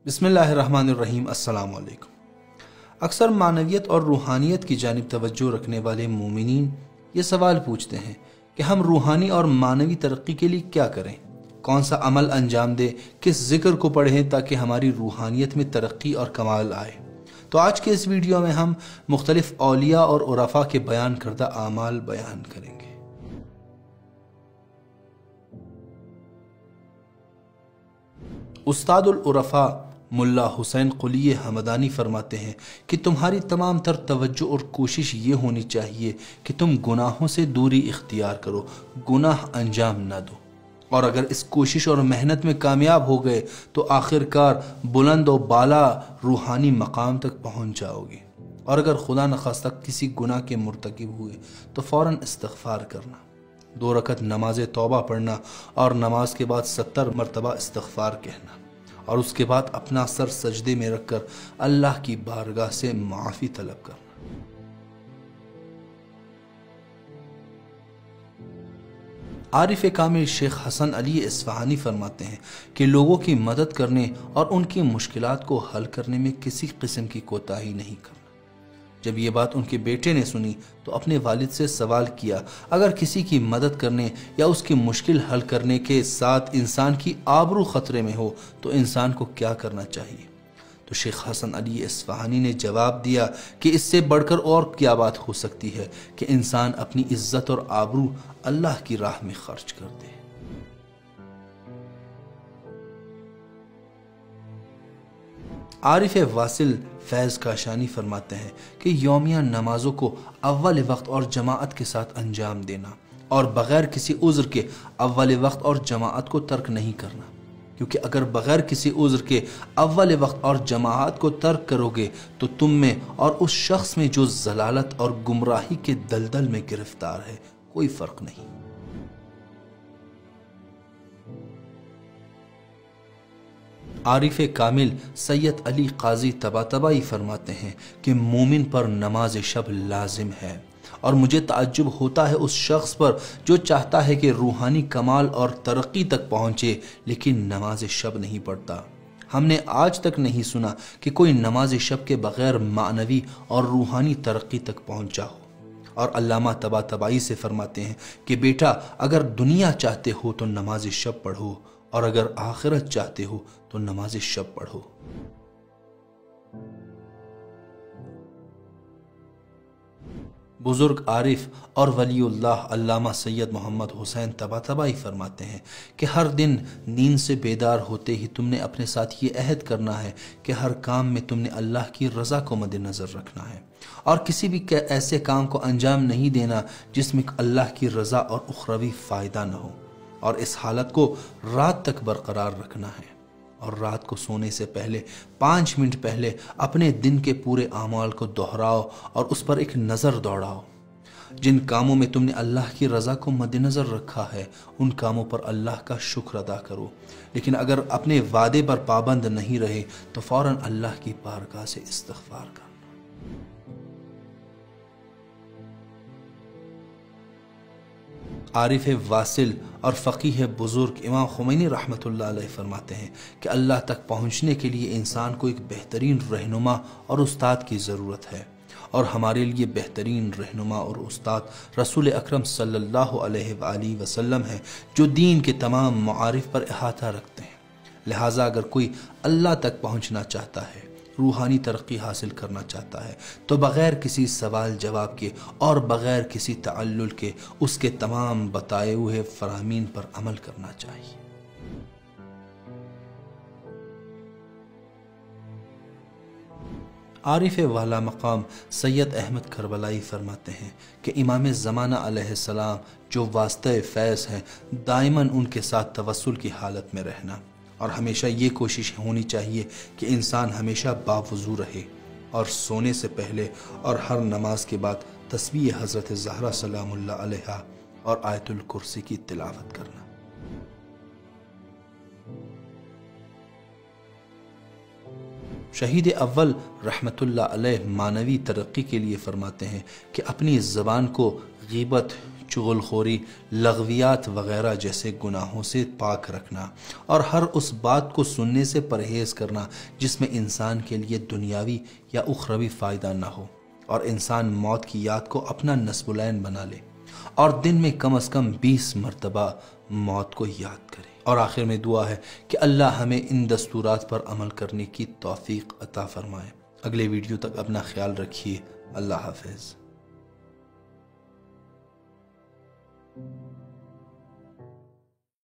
बिस्मिल्लाहिर्रहमानिर्रहीम। अस्सलाम वालेकुम। अक्सर मानवियत और रूहानियत की जानिब तवज्जो रखने वाले मोमिनीन ये सवाल पूछते हैं कि हम रूहानी और मानवी तरक्की के लिए क्या करें, कौन सा अमल अंजाम दें, किस जिक्र को पढ़ें ताकि हमारी रूहानियत में तरक्की और कमाल आए। तो आज के इस वीडियो में हम मुख्तलिफ औलिया और उरफा के बयान करदा आमाल बयान करेंगे। उस्तादुल उरफा मुल्ला हुसैन कुली हमदानी फरमाते हैं कि तुम्हारी तमाम तर तवज्जो और कोशिश ये होनी चाहिए कि तुम गुनाहों से दूरी इख्तियार करो, गुनाह अंजाम न दो। और अगर इस कोशिश और मेहनत में कामयाब हो गए तो आखिरकार बुलंद और बाला रूहानी मकाम तक पहुंच जाओगे। और अगर खुदा न खास्ता किसी गुनाह के मुर्तकिब हुए तो फौरन इस्तिग़फ़ार करना, 2 रकत नमाज तौबा पढ़ना और नमाज के बाद 70 मरतबा इस्तिग़फ़ार कहना और उसके बाद अपना सर सजदे में रखकर अल्लाह की बारगाह से माफ़ी तलब करना। आरिफ कामिल शेख हसन अली इस्फहानी फरमाते हैं कि लोगों की मदद करने और उनकी मुश्किलात को हल करने में किसी किस्म की कोताही नहीं करना। जब ये बात उनके बेटे ने सुनी तो अपने वालिद से सवाल किया, अगर किसी की मदद करने या उसकी मुश्किल हल करने के साथ इंसान की आबरू खतरे में हो तो इंसान को क्या करना चाहिए? तो शेख हसन अली इस्फहानी ने जवाब दिया कि इससे बढ़कर और क्या बात हो सकती है कि इंसान अपनी इज्जत और आबरू अल्लाह की राह में खर्च कर दे। आरिफ वासिल फैज़ काशानी फरमाते हैं कि यौमिया नमाजों को अव्वल वक्त और जमाअत के साथ अंजाम देना और बग़ैर किसी उज़्र के अव्वल वक्त और जमाअत को तर्क नहीं करना, क्योंकि अगर बग़ैर किसी उज़्र के अव्वल वक्त और जमाअत को तर्क करोगे तो तुम में और उस शख्स में जो ज़लालत और गुमराही के दलदल में गिरफ्तार है कोई फ़र्क नहीं। आरिफ कामिल सैयद अली काजी तबातबाई फरमाते हैं कि मोमिन पर नमाज शब लाजिम है और मुझे ताज्जुब होता है उस शख्स पर जो चाहता है कि रूहानी कमाल और तरक्की तक पहुँचे लेकिन नमाज शब नहीं पढ़ता। हमने आज तक नहीं सुना कि कोई नमाज शब के बग़ैर मानवी और रूहानी तरक्की तक पहुँचा हो। और अल्लामा तबातबाई से फरमाते हैं कि बेटा, अगर दुनिया चाहते हो तो नमाज शब पढ़ो और अगर आखिरत चाहते हो तो नमाज शब पढ़ो। बुजुर्ग आरिफ और वलीउल्लाह अल्लामा सैयद मोहम्मद हुसैन तबातबाई फरमाते हैं कि हर दिन नींद से बेदार होते ही तुमने अपने साथ ये अहद करना है कि हर काम में तुमने अल्लाह की रज़ा को मद्देनज़र रखना है और किसी भी ऐसे काम को अंजाम नहीं देना जिसमें अल्लाह की रज़ा और उखरवी फ़ायदा न हो। और इस हालत को रात तक बरकरार रखना है और रात को सोने से पहले 5 मिनट पहले अपने दिन के पूरे आमाल को दोहराओ और उस पर एक नज़र दौड़ाओ। जिन कामों में तुमने अल्लाह की रज़ा को मद्देनज़र रखा है उन कामों पर अल्लाह का शुक्र अदा करो, लेकिन अगर अपने वादे पर पाबंद नहीं रहे तो फ़ौरन अल्लाह की बारगाह से इस्तिग़फ़ार करना। आरिफ वासिल और फ़क़ीह बुज़ुर्ग इमाम खुमैनी रहमतुल्लाह अलैह फरमाते हैं कि अल्लाह तक पहुँचने के लिए इंसान को एक बेहतरीन रहनुमा और उस्ताद की ज़रूरत है और हमारे लिए बेहतरीन रहनुमा और उस्ताद रसूल अकरम सल्लल्लाहु अलैहि वसल्लम है जो दीन के तमाम मारिफ पर अहाता रखते हैं। लिहाजा अगर कोई अल्लाह तक पहुँचना चाहता है, रूहानी तरक्की हासिल करना चाहता है तो बग़ैर किसी सवाल जवाब के और बग़ैर किसी तअल्लुल के उसके तमाम बताए हुए फ़रामीन पर अमल करना चाहिए। आरिफ वाला मकाम सैयद अहमद करबलाई फरमाते हैं कि इमाम ज़माना अलैहिस्सलाम जो वास्ते फ़ैज़ हैं दाइमन उनके साथ तवस्सुल की हालत में रहना और हमेशा ये कोशिश होनी चाहिए कि इंसान हमेशा बावुज़ू रहे और सोने से पहले और हर नमाज के बाद तस्बीह हज़रत ज़हरा सलामुल्लाह अलैहा और आयतुल कुर्सी की तिलावत करना। شہید اول رحمت اللہ علیہ معنوی ترقی کے لیے فرماتے ہیں کہ اپنی زبان کو غیبت، چغل خوری، لغویات وغیرہ جیسے گناہوں سے پاک رکھنا اور ہر اس بات کو سننے سے پرہیز کرنا جس میں انسان کے لیے دنیاوی یا اخروی فائدہ نہ ہو، اور انسان موت کی یاد کو اپنا نصب العین بنا لے اور دن میں کم از کم 20 مرتبہ موت کو یاد کرے۔ اور آخر میں دعا ہے کہ اللہ ہمیں ان دستورات پر عمل کرنے کی توفیق عطا فرمائے۔ اگلے ویڈیو تک اپنا خیال رکھیے۔ اللہ حافظ۔